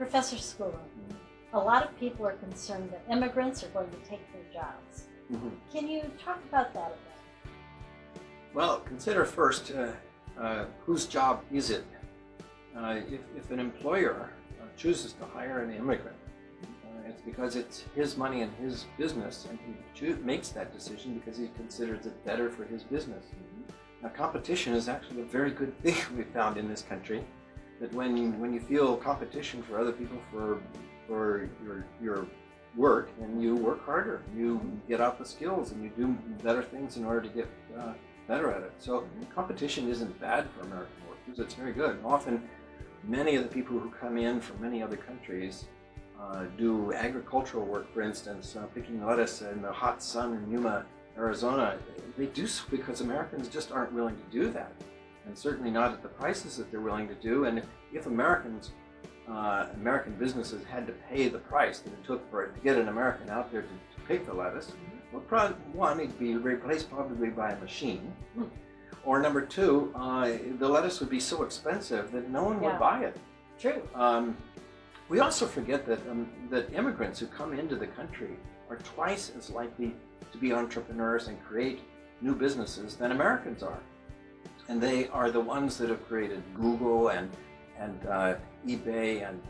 Professor Schoolland, a lot of people are concerned that immigrants are going to take their jobs. Can you talk about that a bit? Well, consider first whose job is it? If an employer chooses to hire an immigrant, it's because it's his money and his business, and he makes that decision because he considers it better for his business. Now, competition is actually a very good thing we found in this country. That when you feel competition for other people for your work, and you work harder, you get out the skills, and you do better things in order to get better at it. So competition isn't bad for American workers; it's very good. And often, many of the people who come in from many other countries do agricultural work, for instance, picking lettuce in the hot sun in Yuma, Arizona. They do so because Americans just aren't willing to do that, and certainly not at the prices that they're willing to do. And if American businesses had to pay the price that it took to get an American out there to pick the lettuce, well, probably one, it'd be replaced probably by a machine, or number two, the lettuce would be so expensive that no one would buy it. True. We also forget that immigrants who come into the country are twice as likely to be entrepreneurs and create new businesses than Americans are. And they are the ones that have created Google and eBay and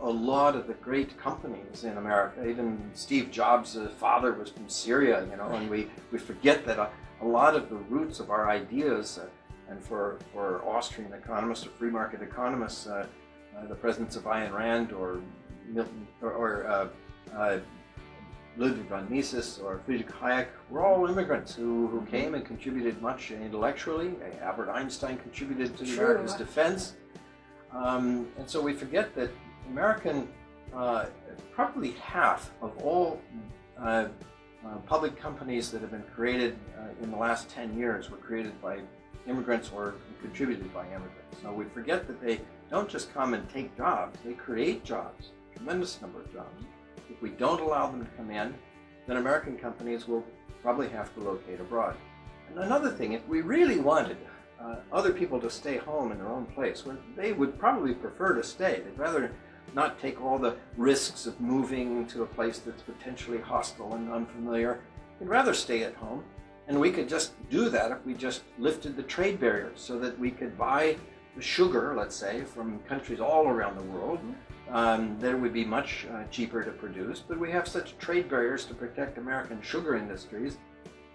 a lot of the great companies in America. Even Steve Jobs' father was from Syria, and we forget that a lot of the roots of our ideas, and for Austrian economists or free market economists, the presidents of Ayn Rand or Milton or Ludwig von Mises or Friedrich Hayek were all immigrants who came and contributed much intellectually. Albert Einstein contributed to America's defense. And so we forget that probably half of all public companies that have been created in the last 10 years were created by immigrants or contributed by immigrants. So we forget that they don't just come and take jobs, they create jobs, a tremendous number of jobs. If we don't allow them to come in, then American companies will probably have to locate abroad. And another thing, if we really wanted other people to stay home in their own place, they would probably prefer to stay. They'd rather not take all the risks of moving to a place that's potentially hostile and unfamiliar. They'd rather stay at home. And we could just do that if we just lifted the trade barriers so that we could buy the sugar, let's say, from countries all around the world. That would be much cheaper to produce, but we have such trade barriers to protect American sugar industries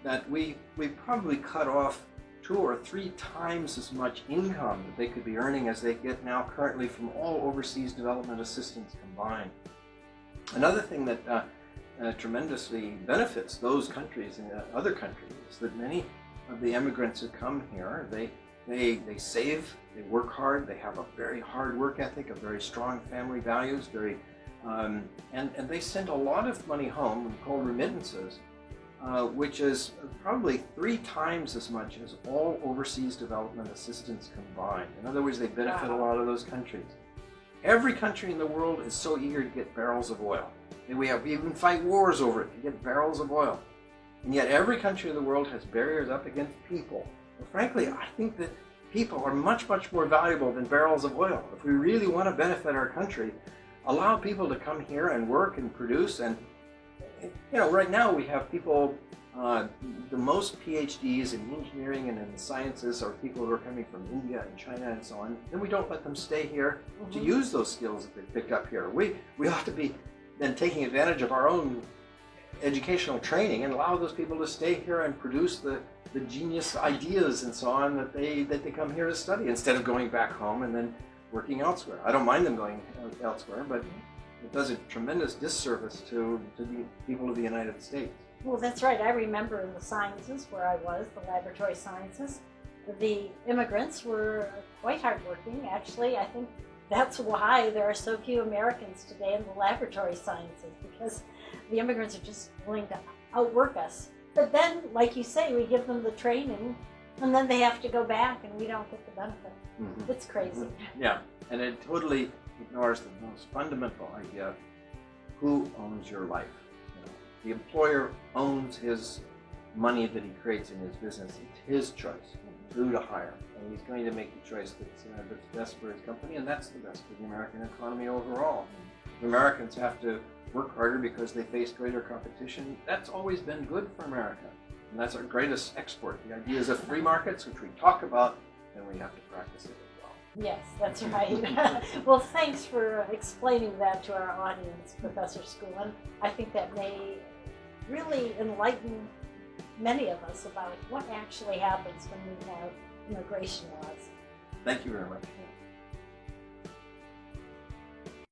that we probably cut off 2 or 3 times as much income that they could be earning as they get now currently from all overseas development assistance combined. Another thing that tremendously benefits those countries and other countries is that many of the immigrants who come here, they save, they work hard, they have a very hard work ethic, a very strong family values, and they send a lot of money home called remittances, which is probably 3 times as much as all overseas development assistance combined. In other words, they benefit a lot of those countries. Every country in the world is so eager to get barrels of oil. We even fight wars over it to get barrels of oil. And yet every country in the world has barriers up against people. Well, frankly, I think that people are much, much more valuable than barrels of oil. If we really want to benefit our country, allow people to come here and work and produce. And right now we have people, the most PhDs in engineering and in the sciences are people who are coming from India and China and so on. And we don't let them stay here to use those skills that they picked up here. We ought to be then taking advantage of our own educational training and allow those people to stay here and produce the genius ideas and so on that they come here to study instead of going back home and then working elsewhere. I don't mind them going elsewhere, but it does a tremendous disservice to the people of the United States. Well, that's right. I remember in the sciences where I was, the laboratory sciences, the immigrants were quite hardworking. Actually, I think that's why there are so few Americans today in the laboratory sciences, because the immigrants are just willing to outwork us. But then, like you say, we give them the training, and then they have to go back, and we don't get the benefit. It's crazy. Yeah, and it totally ignores the most fundamental idea: who owns your life? The employer owns his money that he creates in his business. It's his choice. who to hire. And he's going to make the choice that's best for his company, and that's the best for the American economy overall. If Americans have to work harder because they face greater competition, that's always been good for America. And that's our greatest export. The ideas of free markets, which we talk about, and we have to practice it as well. Yes, that's right. Well, thanks for explaining that to our audience, Professor Schoolland. I think that may really enlighten many of us about what actually happens when we have immigration laws. Thank you very much.